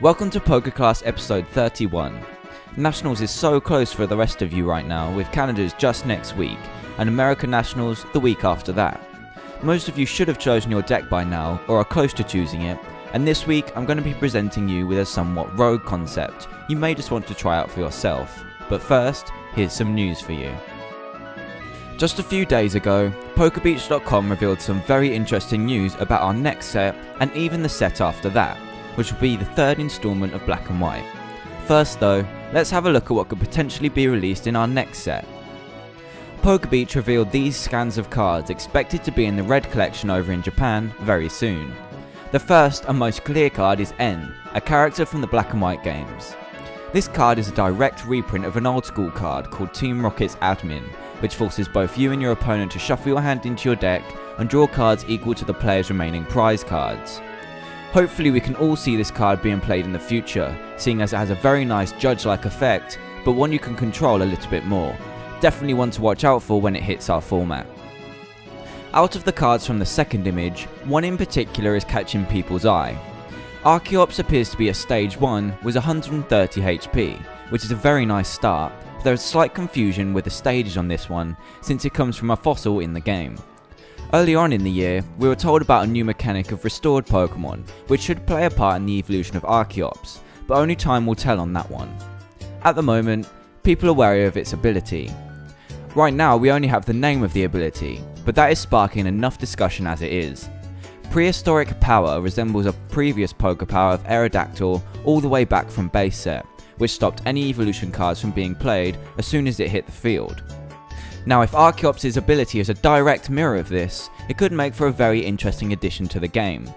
Welcome to PokeClass episode 31. Nationals is so close for the rest of you right now, with Canada's just next week, and American Nationals the week after that. Most of you should have chosen your deck by now, or are close to choosing it, and this week I'm going to be presenting you with a somewhat rogue concept you may just want to try out for yourself. But first, here's some news for you. Just a few days ago, PokeBeach.com revealed some very interesting news about our next set, and even the set after that, which will be the third installment of Black and White. First though, let's have a look at what could potentially be released in our next set. PokeBeach revealed these scans of cards expected to be in the Red collection over in Japan very soon. The first and most clear card is N, a character from the Black and White games. This card is a direct reprint of an old school card called Team Rocket's Admin, which forces both you and your opponent to shuffle your hand into your deck and draw cards equal to the player's remaining prize cards. Hopefully we can all see this card being played in the future, seeing as it has a very nice judge-like effect, but one you can control a little bit more. Definitely one to watch out for when it hits our format. Out of the cards from the second image, one in particular is catching people's eye. Archeops appears to be a stage 1 with 130 HP, which is a very nice start, but there is slight confusion with the stages on this one, since it comes from a fossil in the game. Early on in the year, we were told about a new mechanic of restored Pokemon, which should play a part in the evolution of Archeops, but only time will tell on that one. At the moment, people are wary of its ability. Right now we only have the name of the ability, but that is sparking enough discussion as it is. Prehistoric Power resembles a previous Pokepower of Aerodactyl all the way back from base set, which stopped any evolution cards from being played as soon as it hit the field. Now if Archeops' ability is a direct mirror of this, it could make for a very interesting addition to the game.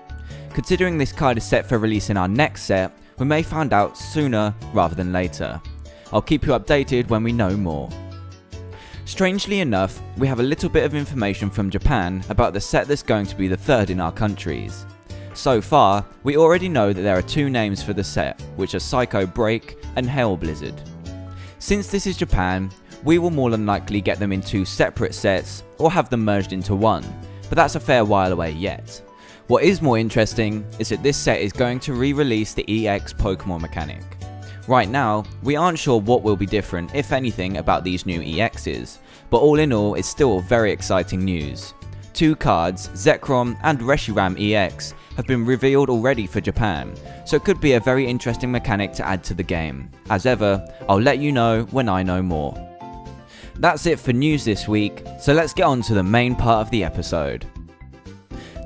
Considering this card is set for release in our next set, we may find out sooner rather than later. I'll keep you updated when we know more. Strangely enough, we have a little bit of information from Japan about the set that's going to be the third in our countries. So far, we already know that there are two names for the set, which are Psycho Break and Hail Blizzard. Since this is Japan, we will more than likely get them in two separate sets or have them merged into one, but that's a fair while away yet. What is more interesting is that this set is going to re-release the EX Pokemon mechanic. Right now, we aren't sure what will be different, if anything, about these new EXs, but all in all it's still very exciting news. Two cards, Zekrom and Reshiram EX, have been revealed already for Japan, so it could be a very interesting mechanic to add to the game. As ever, I'll let you know when I know more. That's it for news this week, so let's get on to the main part of the episode.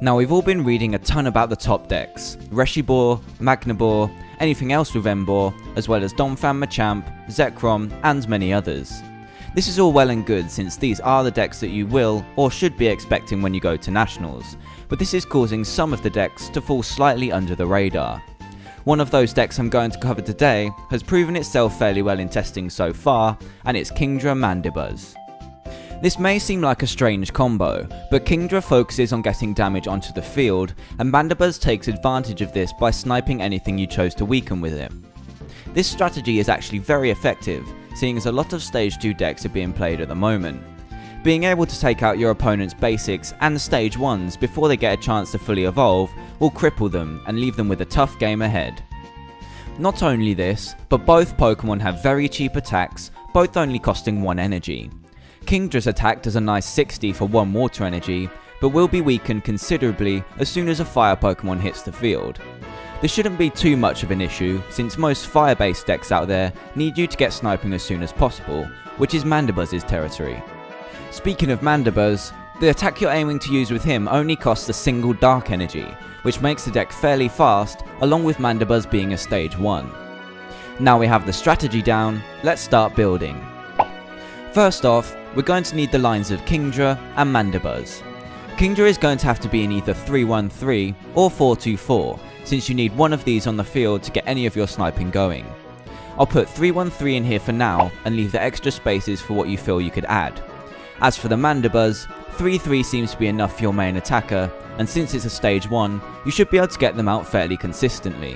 Now we've all been reading a ton about the top decks, Reshiram, Magnabor, anything else with Emboar, as well as Donphan Machamp, Zekrom and many others. This is all well and good since these are the decks that you will or should be expecting when you go to Nationals, but this is causing some of the decks to fall slightly under the radar. One of those decks I'm going to cover today has proven itself fairly well in testing so far, and it's Kingdra Mandibuzz. This may seem like a strange combo, but Kingdra focuses on getting damage onto the field, and Mandibuzz takes advantage of this by sniping anything you chose to weaken with it. This strategy is actually very effective, seeing as a lot of stage 2 decks are being played at the moment. Being able to take out your opponent's basics and stage 1s before they get a chance to fully evolve will cripple them and leave them with a tough game ahead. Not only this, but both Pokemon have very cheap attacks, both only costing 1 energy. Kingdra's attack does a nice 60 for 1 water energy, but will be weakened considerably as soon as a fire Pokemon hits the field. This shouldn't be too much of an issue, since most fire-based decks out there need you to get sniping as soon as possible, which is Mandibuzz's territory. Speaking of Mandibuzz, the attack you're aiming to use with him only costs a single dark energy, which makes the deck fairly fast, along with Mandibuzz being a stage 1. Now we have the strategy down, let's start building. First off, we're going to need the lines of Kingdra and Mandibuzz. Kingdra is going to have to be in either 3-1-3 or 4-2-4, since you need one of these on the field to get any of your sniping going. I'll put 3-1-3 in here for now and leave the extra spaces for what you feel you could add. As for the Mandibuzz, 3-3 seems to be enough for your main attacker, and since it's a stage 1, you should be able to get them out fairly consistently.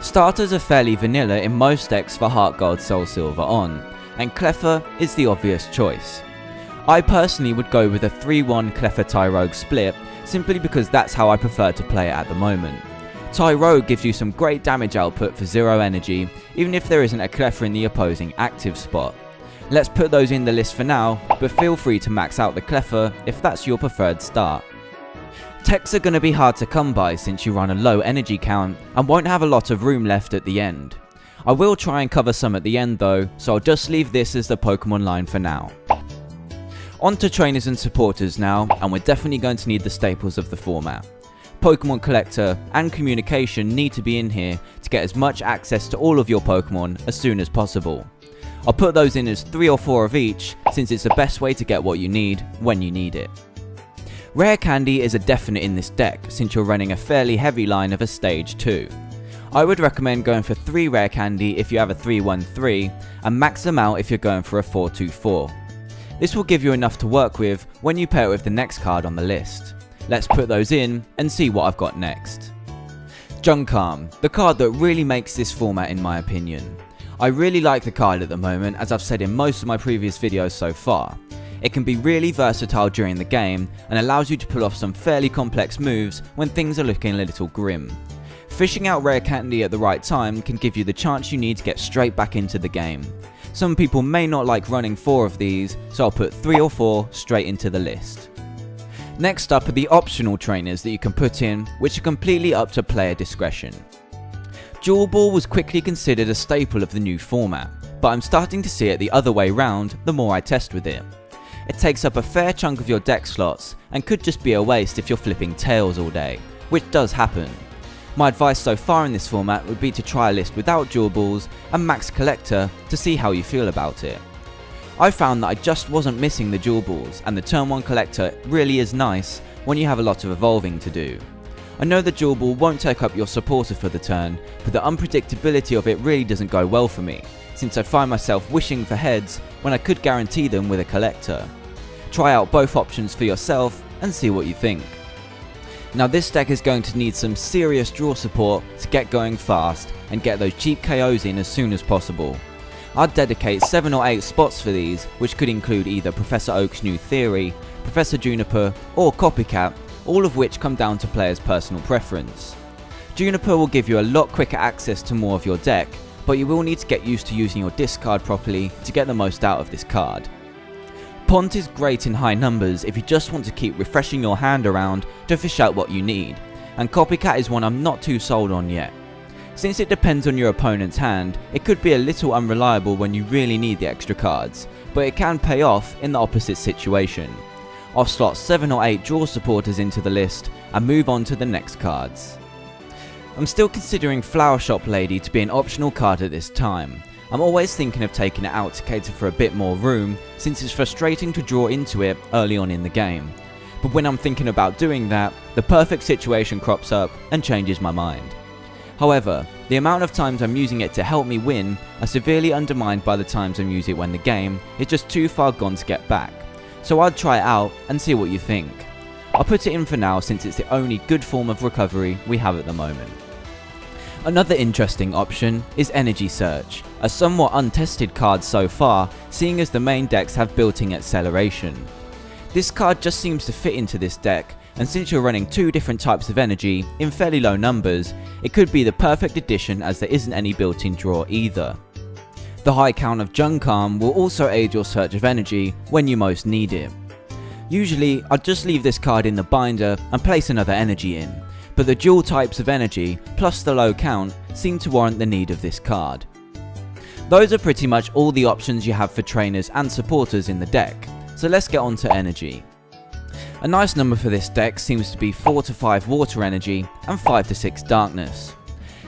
Starters are fairly vanilla in most decks for Heart Gold Soul Silver on, and Cleffa is the obvious choice. I personally would go with a 3-1 Cleffa Tyrogue split, simply because that's how I prefer to play it at the moment. Tyro gives you some great damage output for 0 energy, even if there isn't a Cleffa in the opposing active spot. Let's put those in the list for now, but feel free to max out the Cleffa if that's your preferred start. Techs are going to be hard to come by since you run a low energy count and won't have a lot of room left at the end. I will try and cover some at the end though, so I'll just leave this as the Pokemon line for now. On to trainers and supporters now, and we're definitely going to need the staples of the format. Pokemon Collector and Communication need to be in here to get as much access to all of your Pokemon as soon as possible. I'll put those in as 3 or 4 of each, since it's the best way to get what you need when you need it. Rare Candy is a definite in this deck, since you're running a fairly heavy line of a stage 2. I would recommend going for 3 Rare Candy if you have a 3-1-3, and max them out if you're going for a 4-2-4. This will give you enough to work with when you pair it with the next card on the list. Let's put those in and see what I've got next. Junkarm, the card that really makes this format in my opinion. I really like the card at the moment, as I've said in most of my previous videos so far. It can be really versatile during the game and allows you to pull off some fairly complex moves when things are looking a little grim. Fishing out Rare Candy at the right time can give you the chance you need to get straight back into the game. Some people may not like running 4 of these, so I'll put 3 or 4 straight into the list. Next up are the optional trainers that you can put in, which are completely up to player discretion. Dual Ball was quickly considered a staple of the new format, but I'm starting to see it the other way round the more I test with it. It takes up a fair chunk of your deck slots and could just be a waste if you're flipping tails all day, which does happen. My advice so far in this format would be to try a list without Dual Balls and max Collector to see how you feel about it. I found that I just wasn't missing the Dual Balls, and the turn 1 Collector really is nice when you have a lot of evolving to do. I know the Dual Ball won't take up your supporter for the turn, but the unpredictability of it really doesn't go well for me, since I find myself wishing for heads when I could guarantee them with a Collector. Try out both options for yourself and see what you think. Now this deck is going to need some serious draw support to get going fast and get those cheap KOs in as soon as possible. I'd dedicate 7 or 8 spots for these, which could include either Professor Oak's new theory, Professor Juniper or Copycat, all of which come down to players' personal preference. Juniper will give you a lot quicker access to more of your deck, but you will need to get used to using your discard properly to get the most out of this card. Pont is great in high numbers if you just want to keep refreshing your hand around to fish out what you need, and Copycat is one I'm not too sold on yet. Since it depends on your opponent's hand, it could be a little unreliable when you really need the extra cards, but it can pay off in the opposite situation. I'll slot 7 or 8 draw supporters into the list and move on to the next cards. I'm still considering Flower Shop Lady to be an optional card at this time. I'm always thinking of taking it out to cater for a bit more room, since it's frustrating to draw into it early on in the game. But when I'm thinking about doing that, the perfect situation crops up and changes my mind. However, the amount of times I'm using it to help me win are severely undermined by the times I use it when the game is just too far gone to get back. So I'd try it out and see what you think. I'll put it in for now since it's the only good form of recovery we have at the moment. Another interesting option is Energy Search, a somewhat untested card so far, seeing as the main decks have built-in acceleration. This card just seems to fit into this deck, and since you're running 2 different types of energy in fairly low numbers, it could be the perfect addition as there isn't any built-in draw either. The high count of Junkarm will also aid your search of energy when you most need it. Usually, I'd just leave this card in the binder and place another energy in, but the dual types of energy plus the low count seem to warrant the need of this card. Those are pretty much all the options you have for trainers and supporters in the deck, so let's get on to energy. A nice number for this deck seems to be 4 to 5 water energy and 5 to 6 darkness.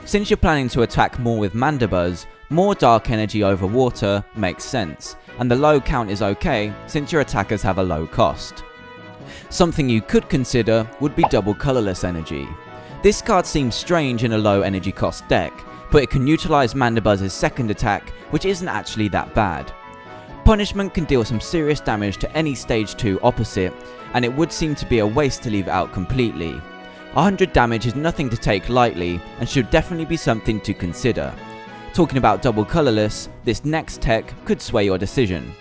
Since you're planning to attack more with Mandibuzz, more dark energy over water makes sense, and the low count is okay since your attackers have a low cost. Something you could consider would be double colourless energy. This card seems strange in a low energy cost deck, but it can utilise Mandibuzz's second attack, which isn't actually that bad. Punishment can deal some serious damage to any stage 2 opposite, and it would seem to be a waste to leave it out completely. 100 damage is nothing to take lightly and should definitely be something to consider. Talking about double colourless, this next tech could sway your decision.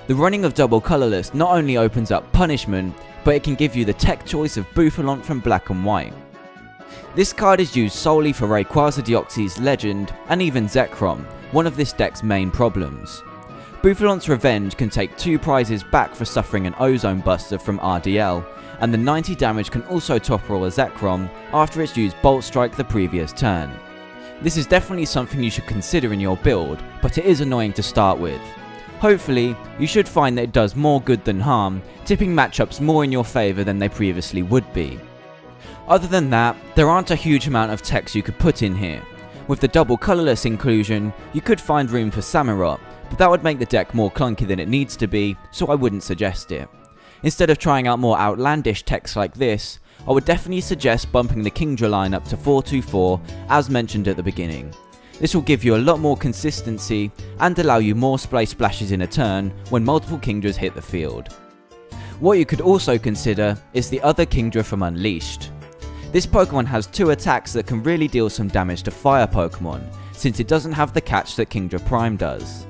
The running of double colourless not only opens up punishment, but it can give you the tech choice of Bouffalante from Black and White. This card is used solely for Rayquaza Deoxys Legend and even Zekrom, one of this deck's main problems. Bouffalont's Revenge can take 2 prizes back for suffering an Ozone Buster from RDL, and the 90 damage can also topple a Zekrom after it's used Bolt Strike the previous turn. This is definitely something you should consider in your build, but it is annoying to start with. Hopefully, you should find that it does more good than harm, tipping matchups more in your favour than they previously would be. Other than that, there aren't a huge amount of text you could put in here. With the double colourless inclusion, you could find room for Samurott, but that would make the deck more clunky than it needs to be, so I wouldn't suggest it. Instead of trying out more outlandish text like this, I would definitely suggest bumping the Kingdra line up to 424 as mentioned at the beginning. This will give you a lot more consistency and allow you more splashes in a turn when multiple Kingdras hit the field. What you could also consider is the other Kingdra from Unleashed. This Pokemon has 2 attacks that can really deal some damage to fire Pokemon, since it doesn't have the catch that Kingdra Prime does.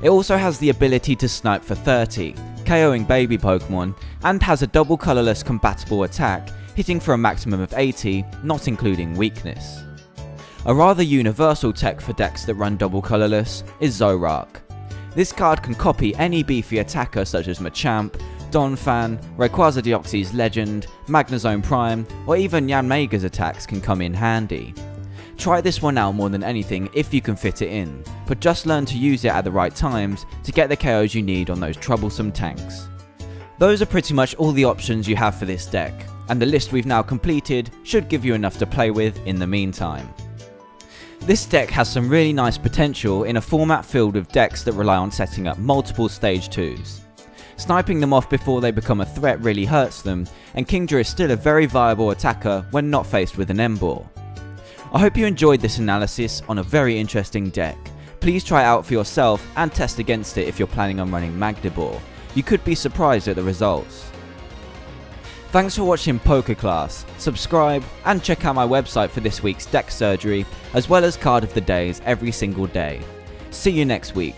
It also has the ability to snipe for 30, KOing baby Pokemon, and has a double colourless compatible attack, hitting for a maximum of 80, not including weakness. A rather universal tech for decks that run double colourless is Zoroark. This card can copy any beefy attacker such as Machamp, Donphan, Rayquaza Deoxys Legend, Magnezone Prime, or even Yanmega's attacks can come in handy. Try this one out more than anything if you can fit it in, but just learn to use it at the right times to get the KOs you need on those troublesome tanks. Those are pretty much all the options you have for this deck, and the list we've now completed should give you enough to play with in the meantime. This deck has some really nice potential in a format filled with decks that rely on setting up multiple stage 2s. Sniping them off before they become a threat really hurts them, and Kingdra is still a very viable attacker when not faced with an Emboar. I hope you enjoyed this analysis on a very interesting deck. Please try it out for yourself and test against it if you're planning on running Mandibuzz. You could be surprised at the results. Thanks for watching PokeClass. Subscribe and check out my website for this week's deck surgery, as well as card of the days every single day. See you next week.